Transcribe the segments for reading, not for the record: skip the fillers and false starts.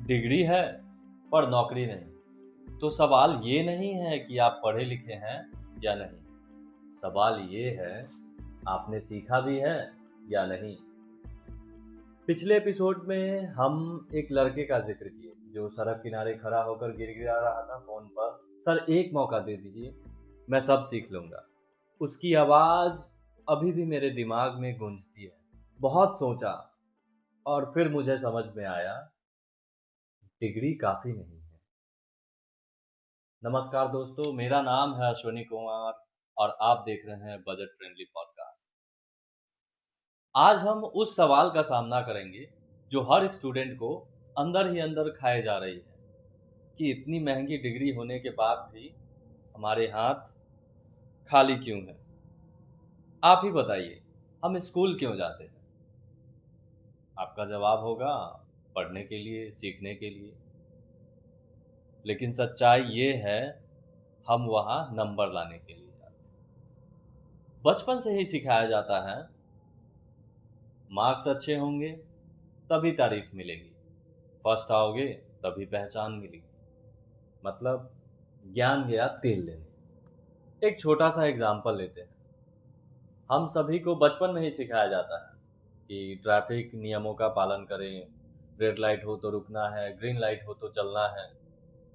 Degree है पर नौकरी नहीं। तो सवाल ये नहीं है कि आप पढ़े लिखे हैं या नहीं। सवाल ये है, आपने सीखा भी है या नहीं। पिछले एपिसोड में हम एक लड़के का जिक्र किए जो सड़क किनारे खड़ा होकर गिड़गिड़ा रहा था फोन पर, सर एक मौका दे दीजिए, मैं सब सीख लूंगा। उसकी आवाज अभी भी मेरे दिमाग में गूंजती है। बहुत सोचा और फिर मुझे समझ में आया, डिग्री काफी नहीं है। नमस्कार दोस्तों, मेरा नाम है अश्वनी कुमार और आप देख रहे हैं बजट फ्रेंडली पॉडकास्ट। आज हम उस सवाल का सामना करेंगे जो हर स्टूडेंट को अंदर ही अंदर खाए जा रही है कि इतनी महंगी डिग्री होने के बाद भी हमारे हाथ खाली क्यों है। आप ही बताइए, हम स्कूल क्यों जाते हैं? आपका जवाब होगा, पढ़ने के लिए, सीखने के लिए। लेकिन सच्चाई ये है, हम वहाँ नंबर लाने के लिए जाते हैं। बचपन से ही सिखाया जाता है, मार्क्स अच्छे होंगे तभी तारीफ मिलेगी, फर्स्ट आओगे तभी पहचान मिलेगी। मतलब ज्ञान गया तेल लेने। एक छोटा सा एग्जाम्पल लेते हैं। हम सभी को बचपन में ही सिखाया जाता है कि ट्रैफिक नियमों का पालन करें, रेड लाइट हो तो रुकना है, ग्रीन लाइट हो तो चलना है।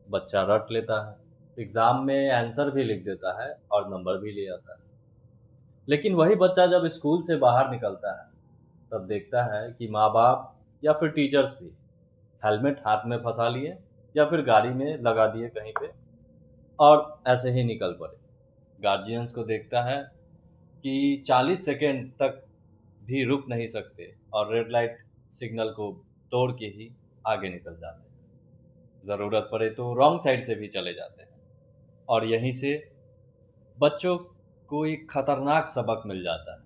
बच्चा रट लेता है, एग्जाम में आंसर भी लिख देता है और नंबर भी ले आता है। लेकिन वही बच्चा जब स्कूल से बाहर निकलता है, तब देखता है कि माँ बाप या फिर टीचर्स भी हेलमेट हाथ में फंसा लिए या फिर गाड़ी में लगा दिए कहीं पे और ऐसे ही निकल पड़े। गार्जियंस को देखता है कि 40 सेकेंड तक भी रुक नहीं सकते और रेड लाइट सिग्नल को तोड़ के ही आगे निकल जाते हैं। ज़रूरत पड़े तो रॉन्ग साइड से भी चले जाते हैं। और यहीं से बच्चों को एक खतरनाक सबक मिल जाता है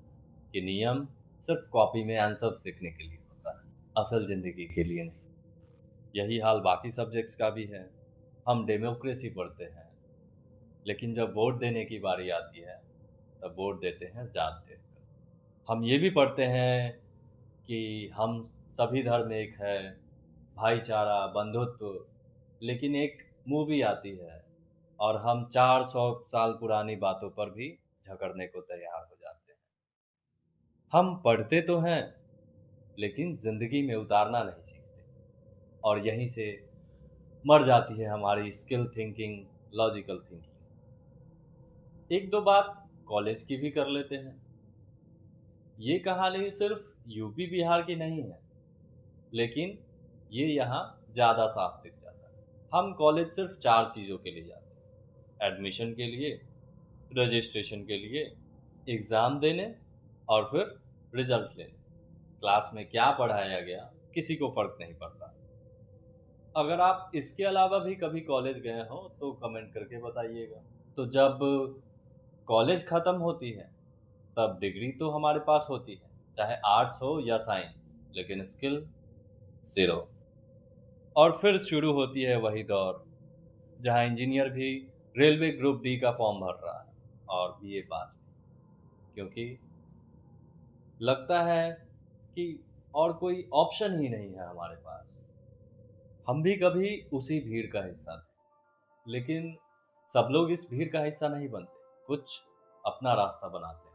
कि नियम सिर्फ कॉपी में आंसर सीखने के लिए होता है, असल ज़िंदगी के लिए नहीं। यही हाल बाकी सब्जेक्ट्स का भी है। हम डेमोक्रेसी पढ़ते हैं, लेकिन जब वोट देने की बारी आती है तब वोट देते हैं जात देखकर। हम ये भी पढ़ते हैं कि हम सभी धर्म एक है, भाईचारा, बंधुत्व। लेकिन एक मूवी आती है और हम 400 साल पुरानी बातों पर भी झगड़ने को तैयार हो जाते हैं। हम पढ़ते तो हैं लेकिन जिंदगी में उतारना नहीं सीखते। और यहीं से मर जाती है हमारी स्किल थिंकिंग, लॉजिकल थिंकिंग। एक दो बात कॉलेज की भी कर लेते हैं। ये कहानी सिर्फ यूपी बिहार की नहीं है, लेकिन ये यहाँ ज़्यादा साफ दिख जाता है। हम कॉलेज सिर्फ 4 चीज़ों के लिए जाते हैं: एडमिशन के लिए, रजिस्ट्रेशन के लिए, एग्ज़ाम देने और फिर रिजल्ट लेने। क्लास में क्या पढ़ाया गया किसी को फर्क नहीं पड़ता। अगर आप इसके अलावा भी कभी कॉलेज गए हो तो कमेंट करके बताइएगा। तो जब कॉलेज ख़त्म होती है तब डिग्री तो हमारे पास होती है, चाहे आर्ट्स हो या साइंस, लेकिन स्किल ज़ीरो। और फिर शुरू होती है वही दौर जहाँ इंजीनियर भी रेलवे ग्रुप डी का फॉर्म भर रहा है और बीए पास भी, क्योंकि लगता है कि और कोई ऑप्शन ही नहीं है हमारे पास। हम भी कभी उसी भीड़ का हिस्सा थे, लेकिन सब लोग इस भीड़ का हिस्सा नहीं बनते, कुछ अपना रास्ता बनाते हैं।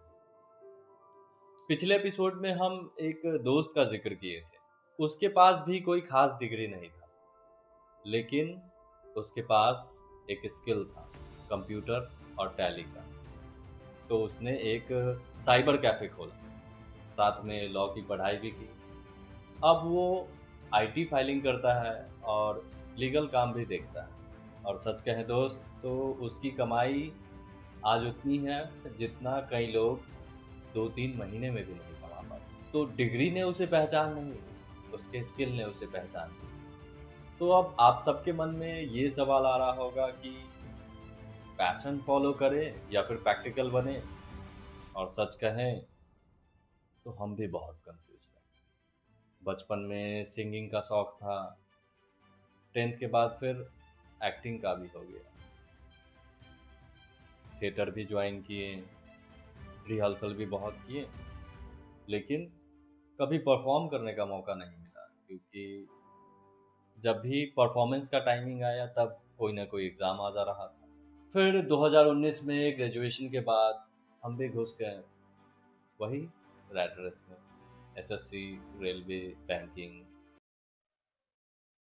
पिछले एपिसोड में हम एक दोस्त का जिक्र किए थे। उसके पास भी कोई खास डिग्री नहीं था, लेकिन उसके पास एक स्किल था, कंप्यूटर और टैली का। तो उसने एक साइबर कैफे खोला, साथ में लॉ की पढ़ाई भी की। अब वो आईटी फाइलिंग करता है और लीगल काम भी देखता है। और सच कहें दोस्त, तो उसकी कमाई आज उतनी है जितना कई लोग 2-3 महीने में भी नहीं कमा पाते। तो डिग्री ने उसे पहचान नहीं, उसके स्किल ने उसे पहचान दी। तो अब आप सबके मन में ये सवाल आ रहा होगा कि पैशन फॉलो करें या फिर प्रैक्टिकल बने। और सच कहें तो हम भी बहुत कंफ्यूज हैं। बचपन में सिंगिंग का शौक था, 10th के बाद फिर एक्टिंग का भी हो गया, थिएटर भी ज्वाइन किए, रिहर्सल भी बहुत किए, लेकिन कभी परफॉर्म करने का मौका नहीं मिला, क्योंकि जब भी परफॉर्मेंस का टाइमिंग आया तब कोई ना कोई एग्ज़ाम आ जा रहा था। फिर 2019 में ग्रेजुएशन के बाद हम भी घुस गए वही रैट रेस में, एसएससी, रेलवे, बैंकिंग।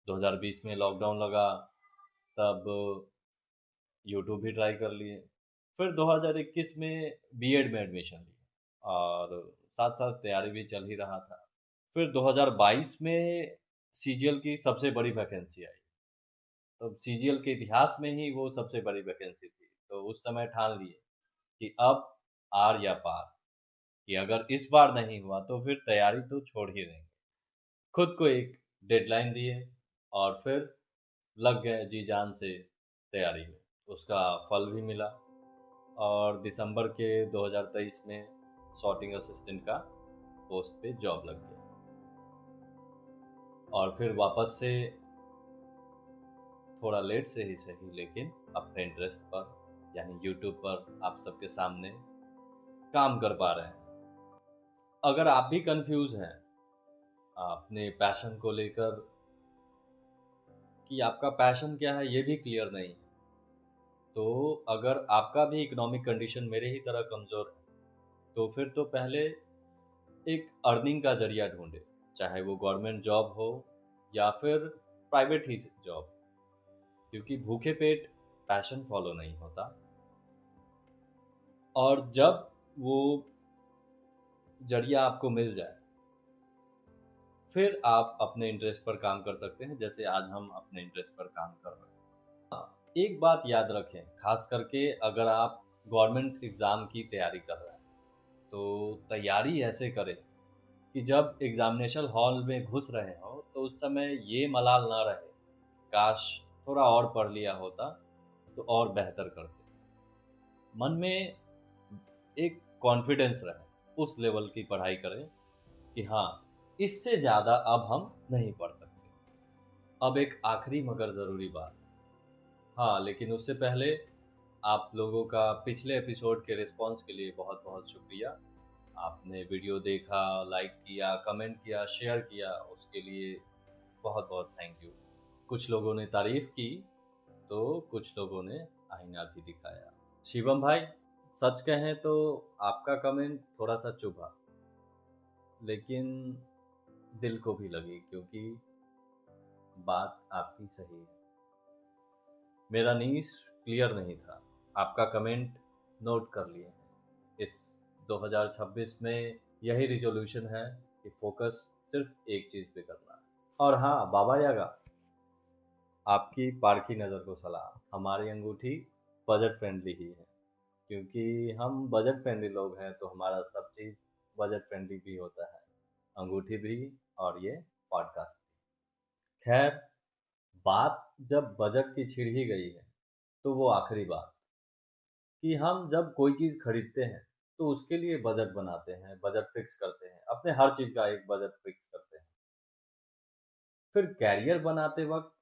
2020 में लॉकडाउन लगा, तब यूट्यूब भी ट्राई कर लिए। फिर 2021 में बीएड में एडमिशन लिया और साथ साथ तैयारी भी चल ही रहा था। फिर 2022 में सीजीएल की सबसे बड़ी वैकेंसी आई। तो सीजीएल के इतिहास में ही वो सबसे बड़ी वैकेंसी थी, तो उस समय ठान लिए कि अब आर या पार, कि अगर इस बार नहीं हुआ तो फिर तैयारी तो छोड़ ही देंगे। खुद को एक डेडलाइन दिए और फिर लग गए जी जान से तैयारी में। उसका फल भी मिला और दिसंबर के 2023 में सॉर्टिंग असिस्टेंट का पोस्ट पे जॉब लग गया और फिर वापस से थोड़ा लेट से ही सही, लेकिन अपने इंटरेस्ट पर यानी यूट्यूब पर आप सबके सामने काम कर पा रहे हैं। अगर आप भी कंफ्यूज हैं अपने पैशन को लेकर कि आपका पैशन क्या है ये भी क्लियर नहीं है, तो अगर आपका भी इकोनॉमिक कंडीशन मेरे ही तरह कमज़ोर है तो फिर तो पहले एक अर्निंग का ज़रिया ढूंढे, चाहे वो गवर्नमेंट जॉब हो या फिर प्राइवेट ही जॉब, क्योंकि भूखे पेट पैशन फॉलो नहीं होता। और जब वो ज़रिया आपको मिल जाए फिर आप अपने इंटरेस्ट पर काम कर सकते हैं, जैसे आज हम अपने इंटरेस्ट पर काम कर रहे हैं। हाँ, एक बात याद रखें, खास करके अगर आप गवर्नमेंट एग्ज़ाम की तैयारी कर रहे हैं तो तैयारी ऐसे करें कि जब एग्जामिनेशन हॉल में घुस रहे हो तो उस समय ये मलाल ना रहे, काश थोड़ा और पढ़ लिया होता तो और बेहतर करते। मन में एक कॉन्फिडेंस रहे, उस लेवल की पढ़ाई करें कि हाँ, इससे ज़्यादा अब हम नहीं पढ़ सकते। अब एक आखिरी मगर ज़रूरी बात, हाँ लेकिन उससे पहले आप लोगों का पिछले एपिसोड के रिस्पांस के लिए बहुत बहुत शुक्रिया। आपने वीडियो देखा, लाइक किया, कमेंट किया, शेयर किया, उसके लिए बहुत बहुत थैंक यू। कुछ लोगों ने तारीफ की तो कुछ लोगों ने आईना भी दिखाया। शिवम भाई, सच कहें तो आपका कमेंट थोड़ा सा चुभा, लेकिन दिल को भी लगी, क्योंकि बात आपकी सही है। मेरा नीश क्लियर नहीं था, आपका कमेंट नोट कर लिए हैं। इस 2026 में यही रिजोल्यूशन है कि फोकस सिर्फ एक चीज़ पे करना है। और हाँ बाबा यागा, आपकी पारखी नज़र को सलाम। हमारी अंगूठी बजट फ्रेंडली ही है, क्योंकि हम बजट फ्रेंडली लोग हैं तो हमारा सब चीज़ बजट फ्रेंडली भी होता है, अंगूठी भी और ये पॉडकास्ट। खैर, बात जब बजट की छिड़ ही गई है तो वो आखिरी बात, कि हम जब कोई चीज़ खरीदते हैं तो उसके लिए बजट बनाते हैं, बजट फिक्स करते हैं, अपने हर चीज़ का एक बजट फिक्स करते हैं। फिर कैरियर बनाते वक्त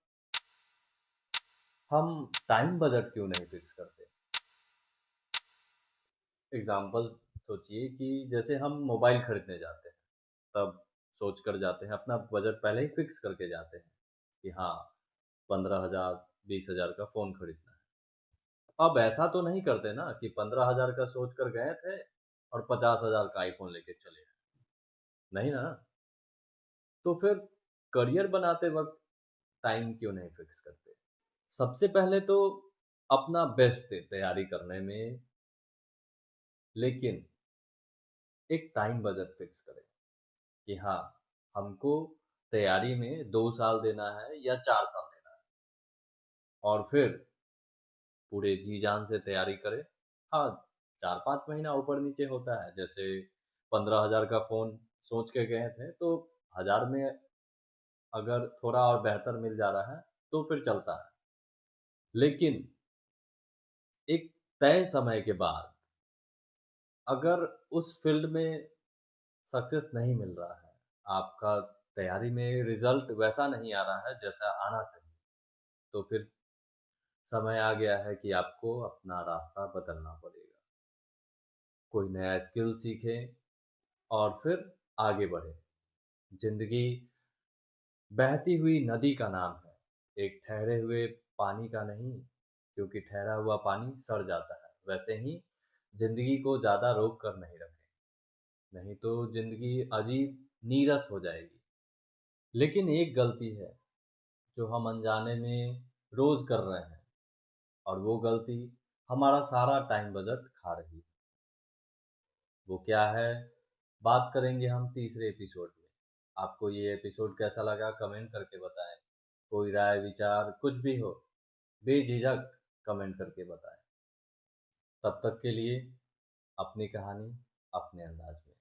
हम टाइम बजट क्यों नहीं फिक्स करते? एग्जाम्पल सोचिए कि जैसे हम मोबाइल खरीदने जाते हैं, तब सोच कर जाते हैं, अपना बजट पहले ही फिक्स करके जाते हैं कि हाँ 15,000 20,000 का फ़ोन खरीदना है। अब ऐसा तो नहीं करते ना कि 15,000 का सोच कर गए थे और 50,000 का आईफोन लेके चले आए, नहीं ना। तो फिर करियर बनाते वक्त टाइम क्यों नहीं फिक्स करते? सबसे पहले तो अपना बेस्ट दे तैयारी करने में, लेकिन एक टाइम बजट फिक्स करें कि हाँ, हमको तैयारी में 2 साल देना है या 4 साल देना है, और फिर पूरे जी-जान से तैयारी करें। हाँ, 4-5 महीना ऊपर-नीचे होता है, जैसे 15,000 का फ़ोन सोच के गए थे, तो 1000 में अगर थोड़ा और बेहतर मिल जा रहा है, तो फिर चलता है। लेकिन एक तय समय के बाद अगर उस फ़ील्ड में सक्सेस नहीं मिल रहा है, आपका तैयारी में रिज़ल्ट वैसा नहीं आ रहा है जैसा आना चाहिए, तो फिर समय आ गया है कि आपको अपना रास्ता बदलना पड़ेगा। कोई नया स्किल सीखें और फिर आगे बढ़ें। ज़िंदगी बहती हुई नदी का नाम है, एक ठहरे हुए पानी का नहीं, क्योंकि ठहरा हुआ पानी सड़ जाता है। वैसे ही जिंदगी को ज्यादा रोक कर नहीं रखें, नहीं तो जिंदगी अजीब नीरस हो जाएगी। लेकिन एक गलती है जो हम अनजाने में रोज कर रहे हैं, और वो गलती हमारा सारा टाइम बजट खा रही है। वो क्या है, बात करेंगे हम तीसरे एपिसोड में। आपको ये एपिसोड कैसा लगा कमेंट करके बताएं। कोई राय विचार कुछ भी हो, बेझिझक कमेंट करके बताएं। तब तक के लिए अपनी कहानी अपने अंदाज में।